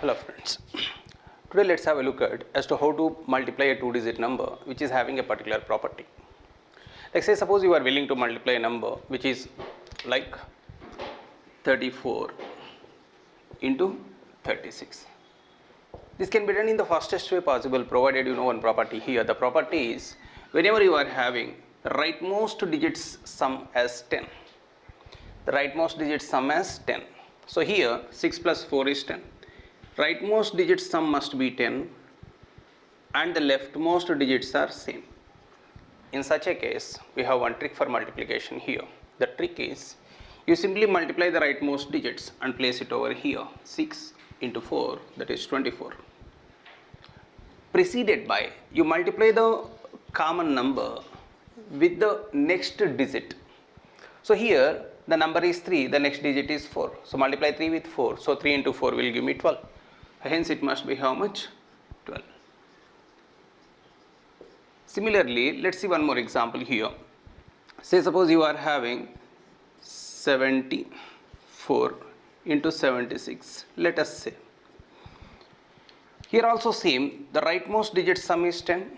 Hello friends. Today let's have a look at as to how to multiply a two-digit number which is having a particular property. Like say suppose you are willing to multiply a number which is like 34 into 36. This can be done in the fastest way possible provided you know one property here. The property is whenever you are having the rightmost digits sum as 10. The rightmost digits sum as 10. So here 6 plus 4 is 10. Rightmost digits sum must be 10 and the leftmost digits are same. In such a case, we have one trick for multiplication here. The trick is you simply multiply the rightmost digits and place it over here. 6 into 4, that is 24. Preceded by, you multiply the common number with the next digit. So here the number is 3, the next digit is 4. So multiply 3 with 4. So 3 into 4 will give me 12. Hence it must be how much? 12. Similarly, let's see one more example here. Say suppose you are having 74 into 76, let us say. Here also same, the rightmost digit sum is 10.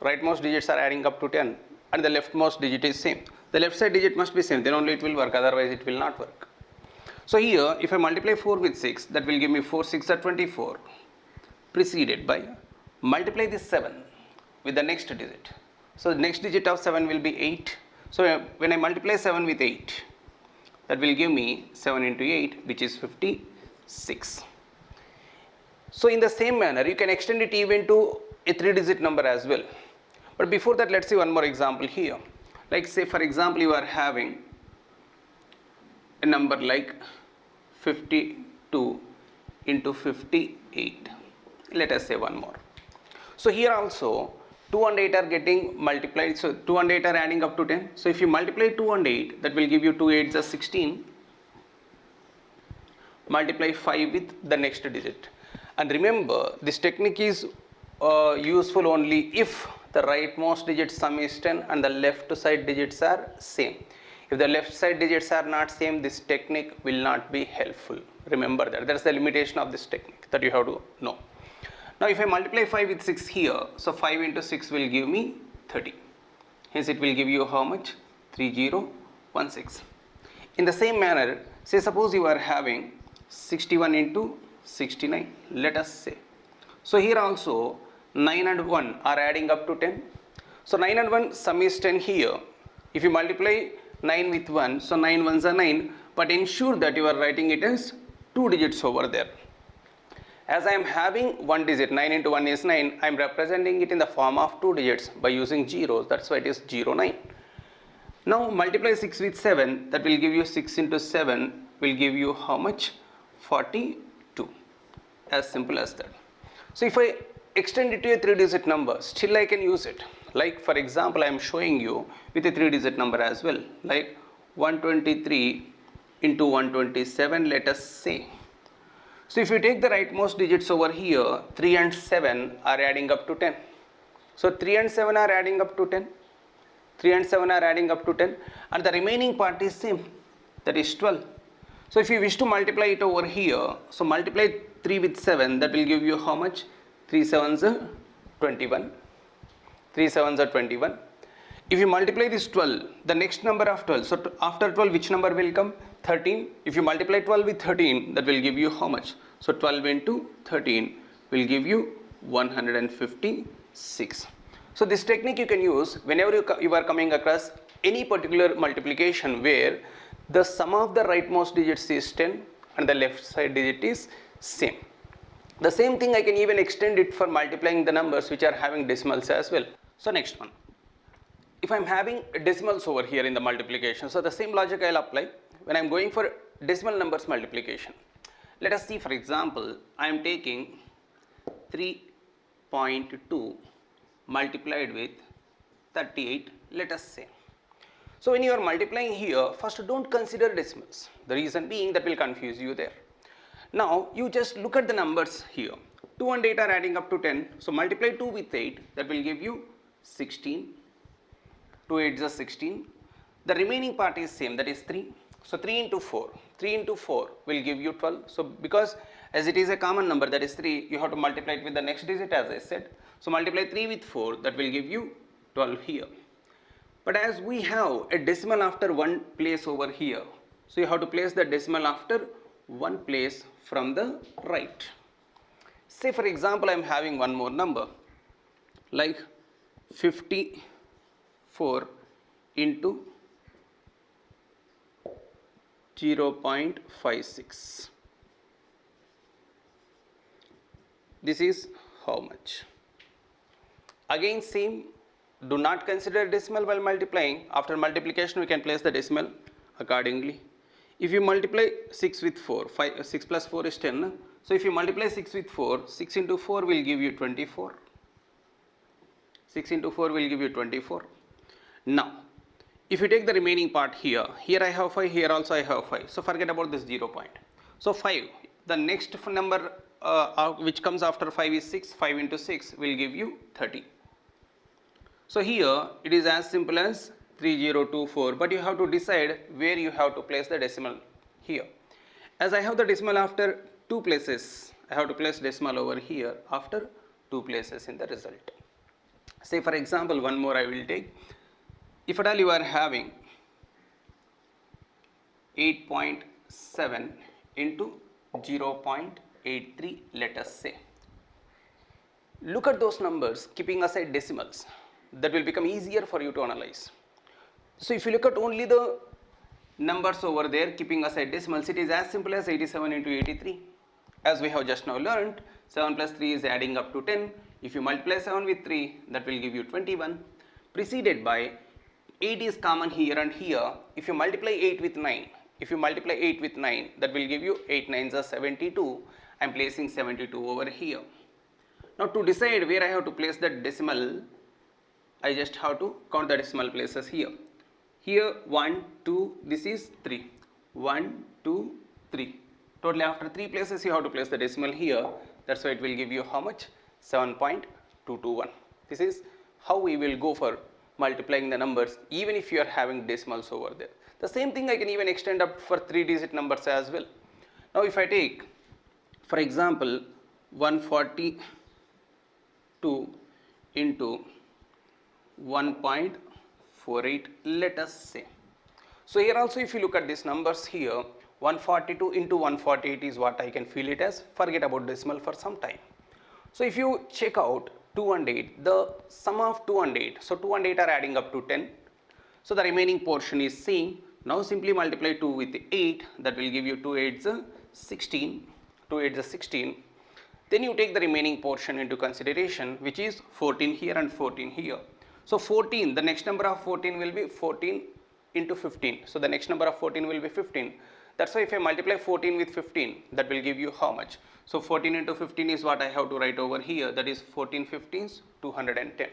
Rightmost digits are adding up to 10 and the leftmost digit is same. The left side digit must be same, then only it will work, otherwise it will not work. So here if I multiply 4 with 6, that will give me 4 6 are 24, preceded by multiply this 7 with the next digit. So the next digit of 7 will be 8. So when I multiply 7 with 8, that will give me 7 into 8, which is 56. So in the same manner you can extend it even to a 3-digit number as well. But before that, let's see one more example here. Like say for example you are having a number like 52 into 58. Let us say one more. So here also 2 and 8 are getting multiplied. So 2 and 8 are adding up to 10. So if you multiply 2 and 8, that will give you 2 8s are 16. Multiply 5 with the next digit. And remember, this technique is useful only if the rightmost digit sum is 10 and the left side digits are same. If the left side digits are not same, this technique will not be helpful. Remember that. That's the limitation of this technique that you have to know. Now if I multiply 5 with 6 here, so 5 into 6 will give me 30. Hence it will give you how much? 3016. In the same manner, say suppose you are having 61 into 69, let us say. So here also 9 and 1 are adding up to 10. So 9 and 1 sum is 10 here. If you multiply 9 with 1, so 9 ones are 9, but ensure that you are writing it as 2 digits over there. As I am having one digit, 9 into 1 is 9, I am representing it in the form of 2 digits by using zeros, that's why it is 09. Now multiply 6 with 7, that will give you 6 into 7 will give you how much? 42. As simple as that. So if I extend it to a 3-digit number, still I can use it. Like for example, I am showing you with a 3-digit number as well, like 123 into 127, let us say. So if you take the rightmost digits over here, 3 and 7 are adding up to 10. So 3 and 7 are adding up to 10. 3 and 7 are adding up to 10 and the remaining part is same, that is 12. So if you wish to multiply it over here, so multiply 3 with 7, that will give you how much? 3 7s are 21. 3 7s are 21. If you multiply this 12, the next number of 12, so after 12 which number will come? 13. If you multiply 12 with 13, that will give you how much? So 12 into 13 will give you 156. So this technique you can use whenever you are coming across any particular multiplication where the sum of the rightmost digits is 10 and the left side digit is same. The same thing I can even extend it for multiplying the numbers which are having decimals as well. So next one. If I am having decimals over here in the multiplication, so the same logic I will apply when I am going for decimal numbers multiplication. Let us see, for example, I am taking 3.2 multiplied with 38, let us say. So when you are multiplying here, first don't consider decimals. The reason being that will confuse you there. Now you just look at the numbers here. 2 and 8 are adding up to 10. So multiply 2 with 8, that will give you 16. 2 8s are 16. The remaining part is same, that is 3. So 3 into 4, 3 into 4 will give you 12. So because as it is a common number, that is 3, you have to multiply it with the next digit, as I said. So multiply 3 with 4, that will give you 12 here. But as we have a decimal after one place over here, so you have to place the decimal after one place from the right. Say for example, I am having one more number like 54 into 0.56. This is how much? Again same, do not consider decimal while multiplying. After multiplication we can place the decimal accordingly. If you multiply 6 with 4, 6 plus 4 is 10. So if you multiply 6 with 4, 6 into 4 will give you 24. 6 into 4 will give you 24. Now, if you take the remaining part here, here I have 5, here also I have 5. So forget about this 0 point. So 5, the next number which comes after 5 is 6. 5 into 6 will give you 30. So here it is as simple as 3024, but you have to decide where you have to place the decimal here. As I have the decimal after two places, I have to place decimal over here after two places in the result. Say for example, one more I will take. If at all you are having 8.7 into 0.83, let us say. Look at those numbers keeping aside decimals. That will become easier for you to analyze. So if you look at only the numbers over there keeping aside decimals, it is as simple as 87 into 83. As we have just now learnt, 7 plus 3 is adding up to 10. If you multiply 7 with 3, that will give you 21. Preceded by 8 is common here and here. If you multiply 8 with 9, that will give you 8 9s are 72. I am placing 72 over here. Now to decide where I have to place the decimal, I just have to count the decimal places here. Here 1, 2, this is 3. 1, 2, 3. Totally after 3 places you have to place the decimal here. That's why it will give you how much? 7.221. This is how we will go for multiplying the numbers even if you are having decimals over there. The same thing I can even extend up for 3-digit numbers as well. Now if I take for example 142 into 1.48, let us say. So here also if you look at these numbers here, 142 into 148 is what I can feel it as. Forget about decimal for some time. So if you check out 2 and 8, the sum of 2 and 8, so 2 and 8 are adding up to 10. So the remaining portion is same. Now simply multiply 2 with 8, that will give you 2 8s are 16. 2 8s are 16. Then you take the remaining portion into consideration, which is 14 here and 14 here. So 14, the next number of 14 will be 14 into 15. So the next number of 14 will be 15. That's why if I multiply 14 with 15, that will give you how much? So 14 into 15 is what I have to write over here. That is 14 15s, 210.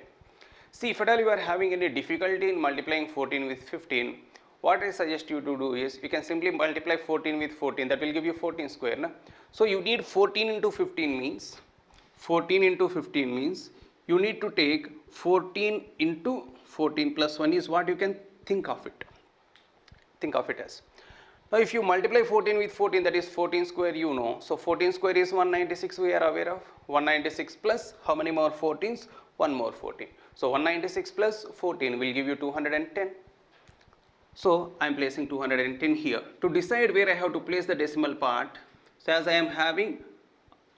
See, if at all you are having any difficulty in multiplying 14 with 15, what I suggest you to do is, you can simply multiply 14 with 14. That will give you 14 square. Na? So you need 14 into 15 means, 14 into 15 means, you need to take 14 into 14 plus 1 is what you can think of it. Think of it as. Now if you multiply 14 with 14, that is 14 square, you know. So 14 square is 196, we are aware of. 196 plus how many more 14s? 1 more 14. So 196 plus 14 will give you 210. So I am placing 210 here. To decide where I have to place the decimal part, so as I am having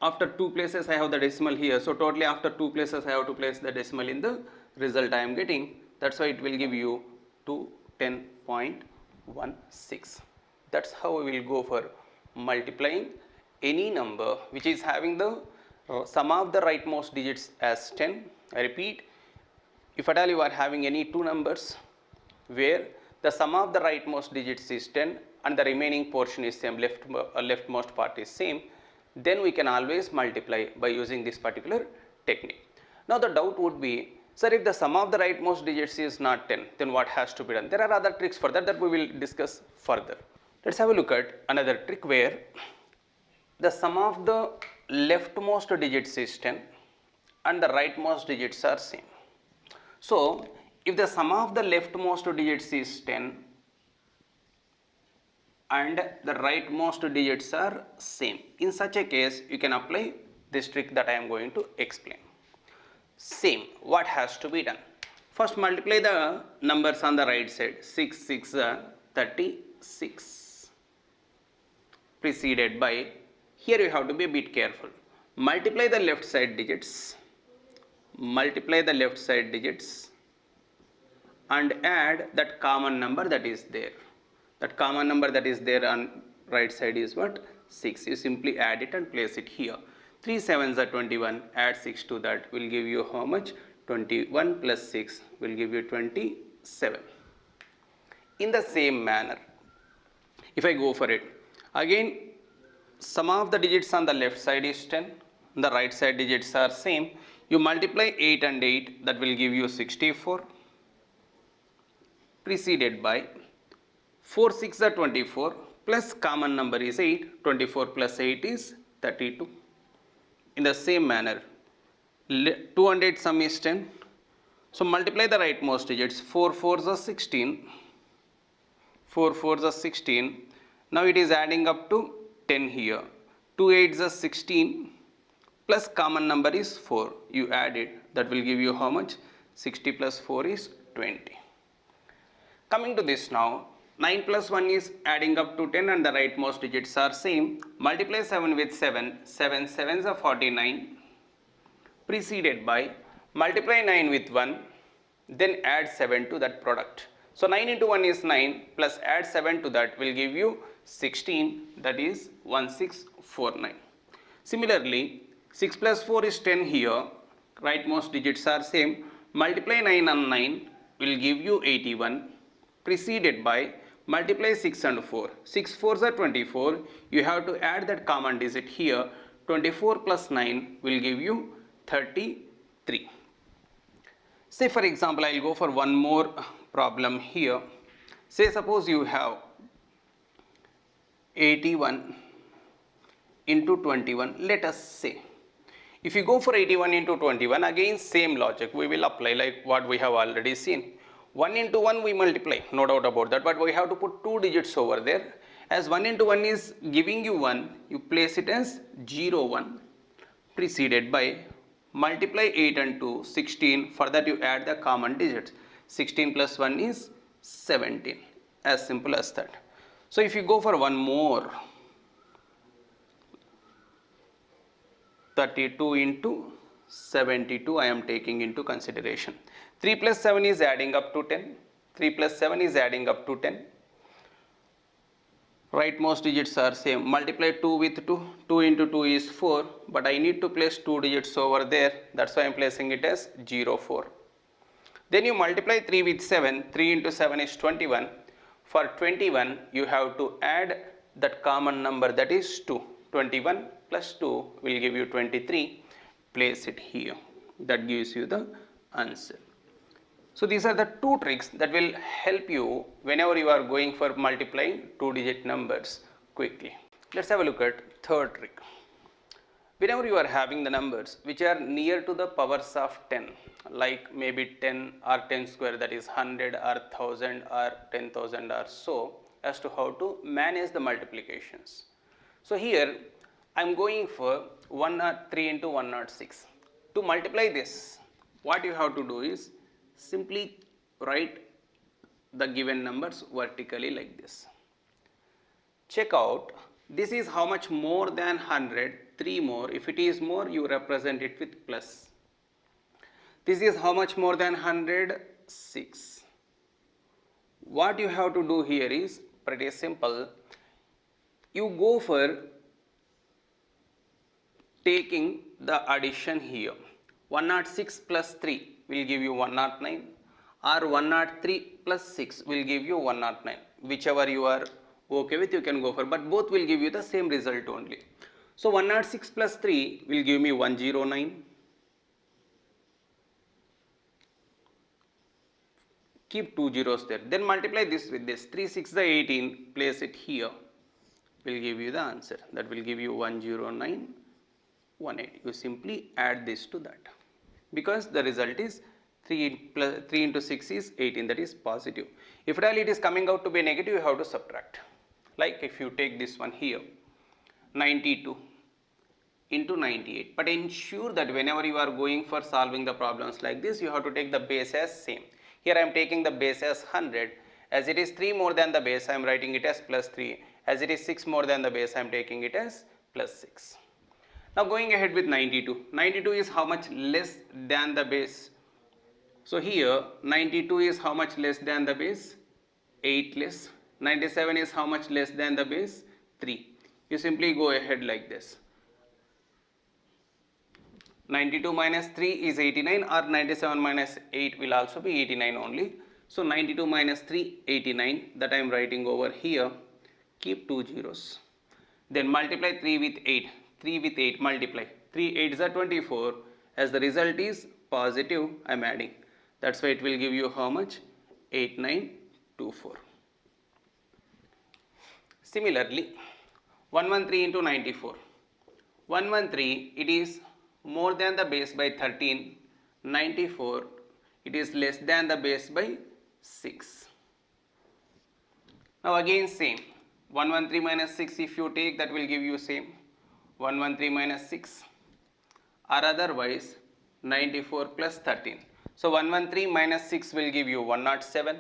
after 2 places I have the decimal here. So totally after 2 places I have to place the decimal in the result I am getting. That's why it will give you 210.16. That's how we will go for multiplying any number which is having the sum of the rightmost digits as 10. I repeat, if at all you are having any two numbers where the sum of the rightmost digits is 10 and the remaining portion is same, leftmost part is same, then we can always multiply by using this particular technique. Now the doubt would be, sir, if the sum of the rightmost digits is not 10, then what has to be done? There are other tricks for that we will discuss further. Let's have a look at another trick where the sum of the leftmost digits is 10 and the rightmost digits are same. So if the sum of the leftmost digits is 10 and the rightmost digits are same. In such a case, you can apply this trick that I am going to explain. Same, what has to be done? First multiply the numbers on the right side. 6 6 36, preceded by, here you have to be a bit careful. Multiply the left side digits, and add that common number that is there. That common number that is there on right side is what? 6. You simply add it and place it here. 3 7s are 21. Add 6 to that will give you how much? 21 plus 6 will give you 27. In the same manner, if I go for it, again sum of the digits on the left side is 10. The right side digits are same. You multiply 8 and 8, that will give you 64, preceded by 4 6 are 24, plus common number is 8. 24 plus 8 is 32. In the same manner, 200 sum is 10. So multiply the rightmost digits. 4 4s are 16. 4 4s are 16. Now it is adding up to 10 here. 2 8s are 16. Plus common number is 4. You add it. That will give you how much? 60 plus 4 is 20. Coming to this now. 9 plus 1 is adding up to 10 and the rightmost digits are same. Multiply 7 with 7. 7 7s are 49. Preceded by multiply 9 with 1. Then add 7 to that product. So 9 into 1 is 9 plus add 7 to that will give you 16. That is 1649. Similarly, 6 plus 4 is 10 here. Rightmost digits are same. Multiply 9 on 9 will give you 81. Preceded by multiply 6 and 4. 6 4s are 24. You have to add that common digit here. 24 plus 9 will give you 33. Say for example, I will go for one more problem here. Say suppose you have 81 into 21, let us say. If you go for 81 into 21, again same logic we will apply like what we have already seen. 1 into 1 we multiply, no doubt about that, but we have to put 2 digits over there. As 1 into 1 is giving you 1, you place it as 0 1, preceded by multiply 8 and 2, 16. For that you add the common digits. 16 plus 1 is 17. As simple as that. So if you go for one more, 32 into 72 I am taking into consideration. 3 plus 7 is adding up to 10. 3 plus 7 is adding up to 10. Rightmost digits are same. Multiply 2 with 2. 2 into 2 is 4. But I need to place 2 digits over there. That's why I am placing it as 0 4. Then you multiply 3 with 7. 3 into 7 is 21. For 21, you have to add that common number that is 2. 21 plus 2 will give you 23. Place it here. That gives you the answer. So these are the two tricks that will help you whenever you are going for multiplying 2-digit numbers quickly. Let's have a look at third trick. Whenever you are having the numbers which are near to the powers of 10, like maybe 10 or 10 square, that is 100 or 1000 or 10,000 or so, as to how to manage the multiplications. So here I am going for 103 into 106. To multiply this, what you have to do is simply write the given numbers vertically like this. Check out, this is how much more than 100, 3 more. If it is more, you represent it with plus. This is how much more than 100, 6. What you have to do here is pretty simple. You go for taking the addition here. 106 plus 3 will give you 109, or 103 plus 6 will give you 109. Whichever you are okay with, you can go for, but both will give you the same result only. So 106 plus 3 will give me 109. Keep 2 zeros there. Then multiply this with this. 3 6 is 18. Place it here. Will give you the answer. That will give you 109, 18. You simply add this to that, because the result is 3 into 6 is 18, that is positive. If at all it is coming out to be negative, you have to subtract. Like if you take this one here, 92 into 98, but ensure that whenever you are going for solving the problems like this, you have to take the base as same. Here I am taking the base as 100. As it is 3 more than the base, I am writing it as plus 3. As it is 6 more than the base, I am taking it as plus 6. Now going ahead with 92. 92 is how much less than the base? So here 92 is how much less than the base? 8 less. 97 is how much less than the base? 3. You simply go ahead like this. 92 minus 3 is 89, or 97 minus 8 will also be 89 only. So 92 minus 3, 89, that I am writing over here. Keep 2 zeros. Then multiply 3 with 8. 3 with 8 multiply. 3 8s are 24. As the result is positive, I am adding. That's why it will give you how much? 8924. Similarly, 113 into 94. 113, it is more than the base by 13. 94, it is less than the base by 6. Now again same. 113 minus 6, if you take, that will give you same. 113 minus 6, or otherwise 94 plus 13. So 113 minus 6 will give you 107,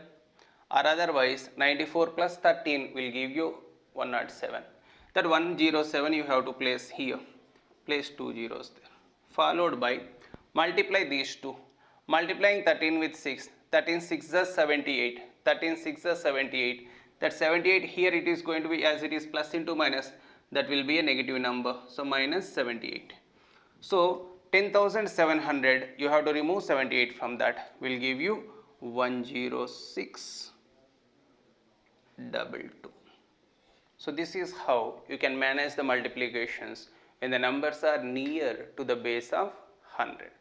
or otherwise 94 plus 13 will give you 107. That 107 you have to place here. Place 2 zeros there. Followed by multiply these two. Multiplying 13 with 6. 13 6 is 78. 13 6 is 78. That 78 here it is going to be, as it is plus into minus, that will be a negative number. So minus 78. So 10,700, you have to remove 78 from that, will give you 10622. So this is how you can manage the multiplications when the numbers are near to the base of 100.